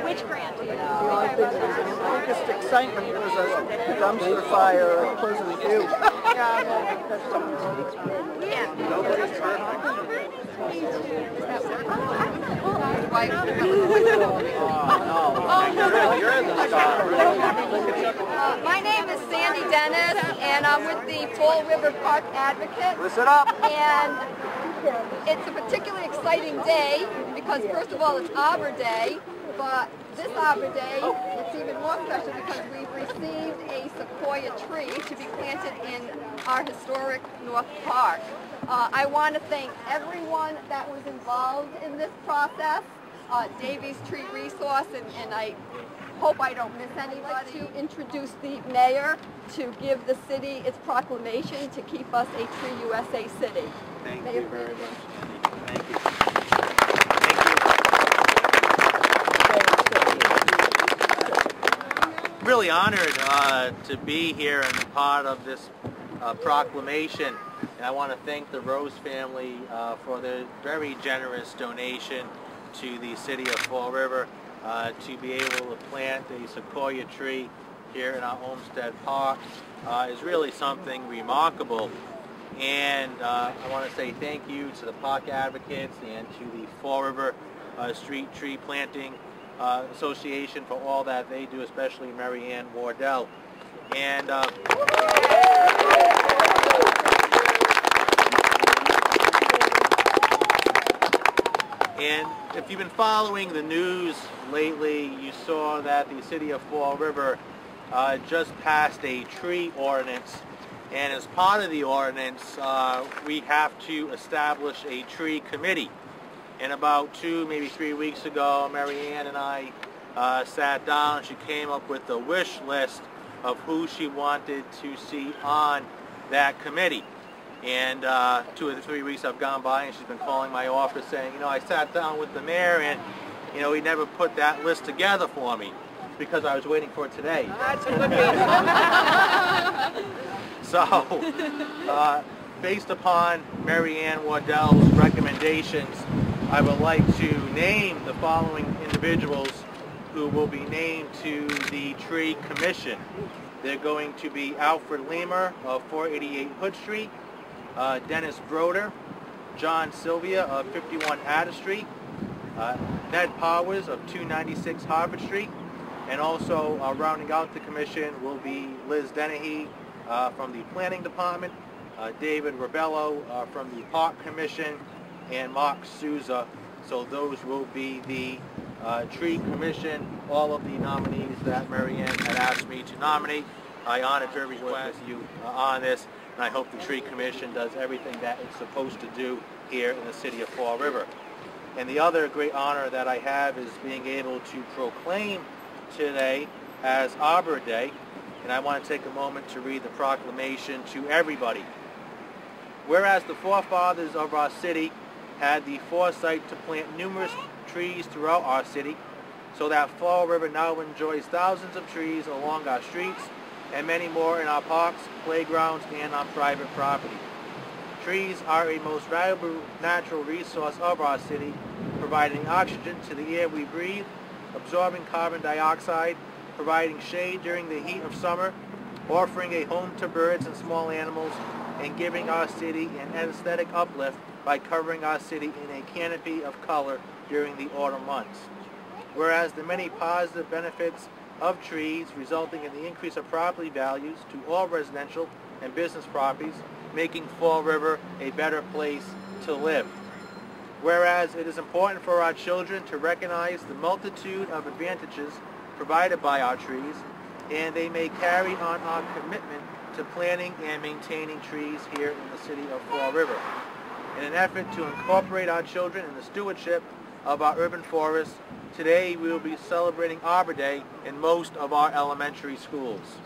Which grant? Well, I think the biggest excitement was a dumpster fire at Pleasant View. That's something. Nobody's perfect. You're the star. My name is Sandy Dennis, and I'm with the Fall River Park Advocates. Listen up. And it's a particularly exciting day because, first of all, it's Arbor Day, but this Arbor Day, it's even more special because we've received a Sequoia tree to be planted in our historic North Park. I want to thank everyone that was involved in this process, Davies Tree Resource, and I hope I don't miss anybody, to introduce the mayor to give the city its proclamation to keep us a Tree USA city. Thank Mayor you very Flanagan. much. Thank you. Really honored to be here and a part of this proclamation. And I want to thank the Rose family for their very generous donation to the city of Fall River to be able to plant a Sequoia tree here in our Olmsted Park is really something remarkable. And I want to say thank you to the park advocates and to the Fall River Street Tree Planting Association for all that they do, especially Mary Ann Wardell. And if you've been following the news lately, you saw that the city of Fall River just passed a tree ordinance. And as part of the ordinance, we have to establish a tree committee. And about 2, maybe 3 weeks ago, Mary Ann and I sat down. She came up with a wish list of who she wanted to see on that committee. And 2 or 3 weeks have gone by, and she's been calling my office saying, you know, I sat down with the mayor, and you know, he never put that list together for me because I was waiting for it today. That's a good reason. So, based upon Mary Ann Wardell's recommendations, I would like to name the following individuals who will be named to the Tree Commission. They're going to be Alfred Leamer of 488 Hood Street, Dennis Broder, John Sylvia of 51 Adder Street, Ned Powers of 296 Harvard Street, and also rounding out the commission will be Liz Dennehy from the Planning Department, David Rebello from the Park Commission, and Mark Souza. So those will be the Tree Commission, all of the nominees that Mary Ann had asked me to nominate. I honored her request with you on this, and I hope the Tree Commission does everything that it's supposed to do here in the city of Fall River. And the other great honor that I have is being able to proclaim today as Arbor Day, and I want to take a moment to read the proclamation to everybody. Whereas the forefathers of our city had the foresight to plant numerous trees throughout our city, so that Fall River now enjoys thousands of trees along our streets and many more in our parks, playgrounds, and on private property. Trees are a most valuable natural resource of our city, providing oxygen to the air we breathe, absorbing carbon dioxide, providing shade during the heat of summer, offering a home to birds and small animals, and giving our city an aesthetic uplift by covering our city in a canopy of color during the autumn months. Whereas the many positive benefits of trees resulting in the increase of property values to all residential and business properties, making Fall River a better place to live. Whereas it is important for our children to recognize the multitude of advantages provided by our trees, and they may carry on our commitment to planting and maintaining trees here in the city of Fall River. In an effort to incorporate our children in the stewardship of our urban forests, today we will be celebrating Arbor Day in most of our elementary schools.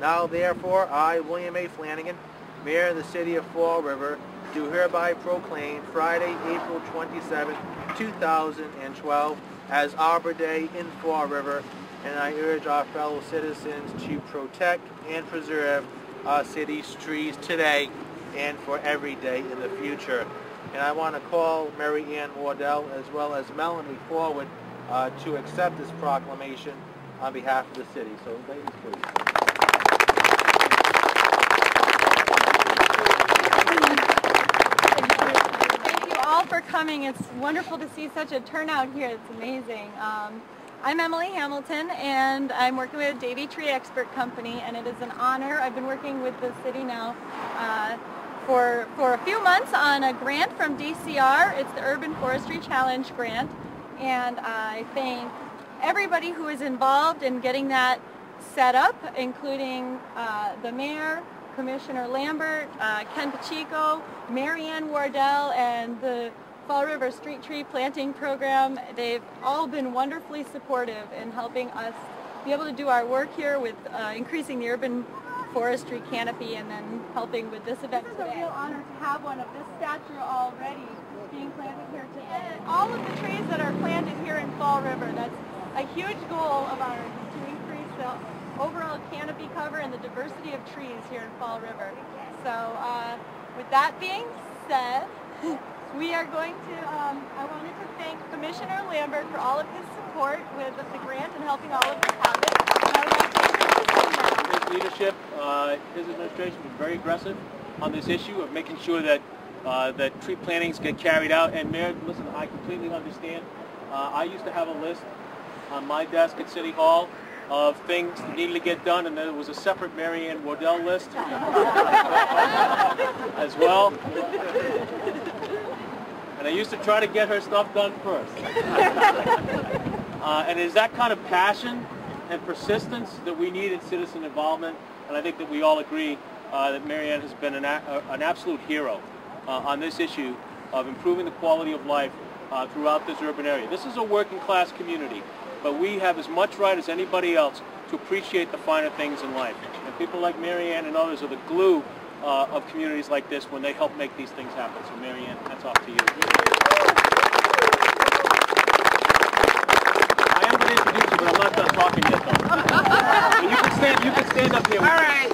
Now therefore, I, William A. Flanagan, Mayor of the City of Fall River, do hereby proclaim Friday, April 27, 2012 as Arbor Day in Fall River, and I urge our fellow citizens to protect and preserve our city's trees today and for every day in the future. And I want to call Mary Ann Wardell as well as Melanie forward to accept this proclamation on behalf of the city. So ladies, please. Thank you all for coming. It's wonderful to see such a turnout here. It's amazing. I'm Emily Hamilton, and I'm working with Davey Tree Expert Company, and it is an honor. I've been working with the city now for a few months on a grant from DCR. It's the Urban Forestry Challenge grant, and I thank everybody who is involved in getting that set up, including the mayor, Commissioner Lambert, Ken Pacheco, Mary Ann Wardell, and the Fall River Street Tree Planting Program. They've all been wonderfully supportive in helping us be able to do our work here with increasing the urban forestry canopy and then helping with this event today. It's a real honor to have one of this stature already being planted here today. All of the trees that are planted here in Fall River, that's a huge goal of ours, to increase the overall canopy cover and the diversity of trees here in Fall River. So with that being said, we are going to, I wanted to thank Commissioner Lambert for all of his support with the grant and helping all of this happen. And I would like to introduce his leadership, his administration was very aggressive on this issue of making sure that that tree plantings get carried out. And Mayor, listen, I completely understand. I used to have a list on my desk at City Hall of things that needed to get done, and there was a separate Mary Ann Wardell list as well. And I used to try to get her stuff done first. And it's that kind of passion and persistence that we need in citizen involvement, and I think that we all agree that Mary Ann has been an absolute hero on this issue of improving the quality of life throughout this urban area. This is a working class community, but we have as much right as anybody else to appreciate the finer things in life. And people like Mary Ann and others are the glue of communities like this when they help make these things happen. So Mary Ann, hats off to you. I am going to introduce you, but I'm not done talking yet, though. You can stand up here. All right.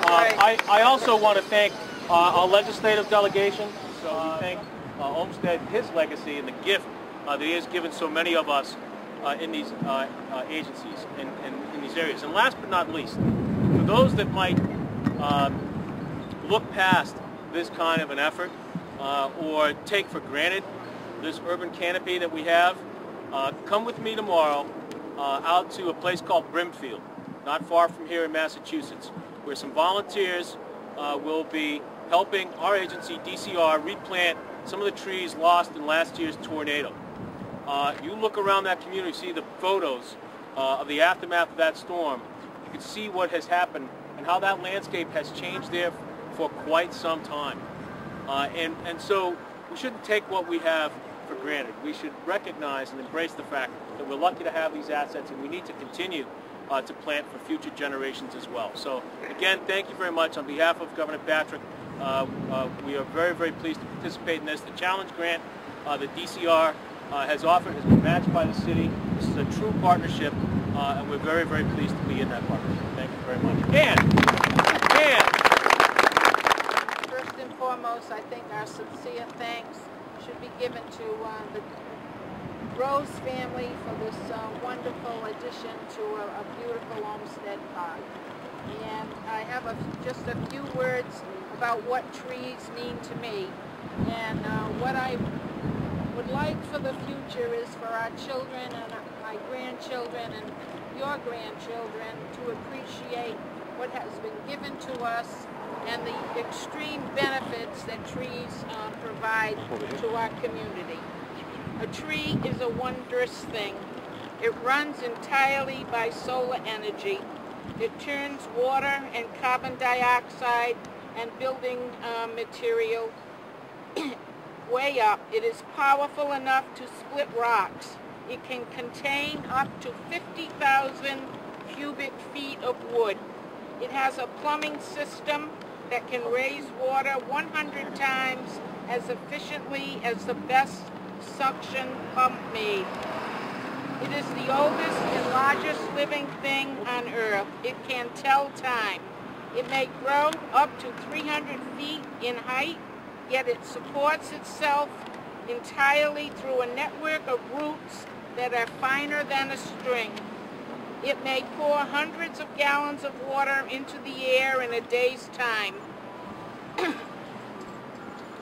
All right. I also want to thank our legislative delegation. So we thank Olmsted, his legacy, and the gift that he has given so many of us in these agencies and in these areas. And last but not least, for those that might look past this kind of an effort or take for granted this urban canopy that we have, come with me tomorrow out to a place called Brimfield, not far from here in Massachusetts, where some volunteers will be helping our agency, DCR, replant some of the trees lost in last year's tornado. You look around that community, see the photos of the aftermath of that storm. You can see what has happened and how that landscape has changed there for quite some time. And so we shouldn't take what we have for granted. We should recognize and embrace the fact that we're lucky to have these assets, and we need to continue to plant for future generations as well. So again, thank you very much. On behalf of Governor Patrick, we are very, very pleased to participate in this. The challenge grant that DCR has offered has been matched by the city. This is a true partnership, and we're very, very pleased to be in that partnership. Thank you very much. And first and foremost, I think our sincere thanks should be given to the Rose family for this wonderful addition to a beautiful Olmsted Park. And I have just a few words about what trees mean to me. And what I would like for the future is for our children and my grandchildren and your grandchildren to appreciate what has been given to us and the extreme benefits that trees provide to our community. A tree is a wondrous thing. It runs entirely by solar energy. It turns water and carbon dioxide and building material way up. It is powerful enough to split rocks. It can contain up to 50,000 cubic feet of wood. It has a plumbing system that can raise water 100 times as efficiently as the best suction pump made. It is the oldest and largest living thing on Earth. It can tell time. It may grow up to 300 feet in height yet it supports itself entirely through a network of roots that are finer than a string. It may pour hundreds of gallons of water into the air in a day's time.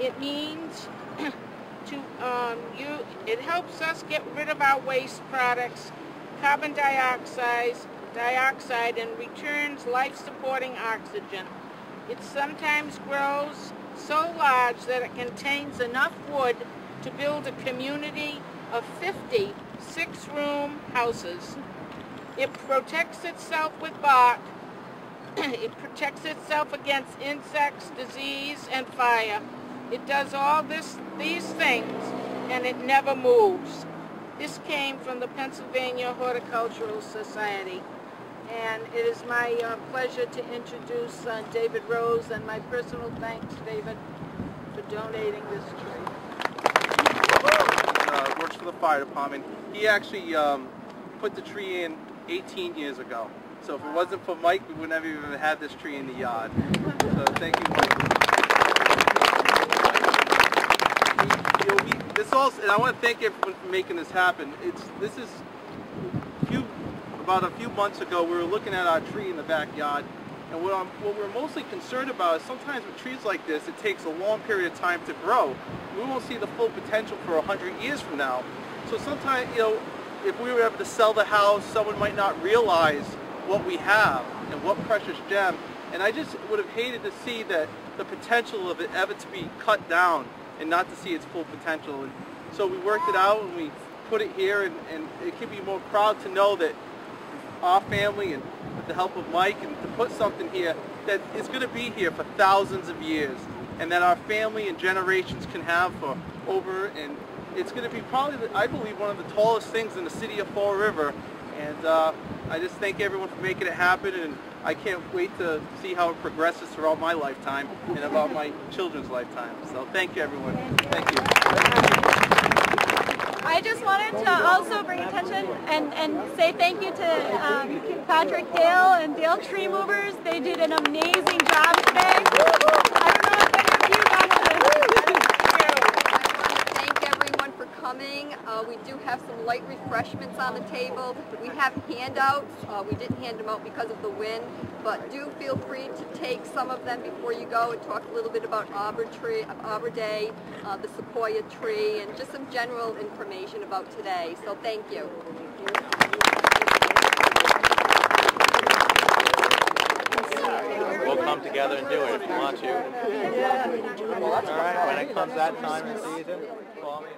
It means it helps us get rid of our waste products, carbon dioxide, and returns life-supporting oxygen. It sometimes grows so large that it contains enough wood to build a community of 50 six-room houses. It protects itself with bark. It protects itself against insects, disease, and fire. It does all these things, and it never moves. This came from the Pennsylvania Horticultural Society. And it is my pleasure to introduce David Rose, and my personal thanks, David, for donating this tree. Works for the fire department. He actually put the tree in 18 years ago. So if it wasn't for Mike, we wouldn't have even had this tree in the yard. So thank you, Mike. And I want to thank everyone for making this happen. About a few months ago, we were looking at our tree in the backyard, and what we're mostly concerned about is sometimes with trees like this, it takes a long period of time to grow. We won't see the full potential for 100 years from now. So sometimes, if we were able to sell the house, someone might not realize what we have and what precious gem. And I just would have hated to see that the potential of it ever to be cut down and not to see its full potential. And so we worked it out and we put it here, and it can be more proud to know that our family, and with the help of Mike, and to put something here that is going to be here for thousands of years, and that our family and generations can have for over, and it's going to be probably, I believe, one of the tallest things in the city of Fall River. And I just thank everyone for making it happen, and I can't wait to see how it progresses throughout my lifetime and about my children's lifetime. So thank you, everyone. Thank you. I just wanted to also bring attention and say thank you to Patrick Dale and Dale Tree Movers. They did an amazing job today. I don't know if any of you got to. I want to thank everyone for coming. We do have some light refreshments on the table. We have handouts. We didn't hand them out because of the wind, but do feel free to take some of them before you go and talk a little bit about Arbor Day, the Sequoia tree, and just some general information about today. So thank you. We'll come together and do it if you want to. All right, when it comes that time in season, call me.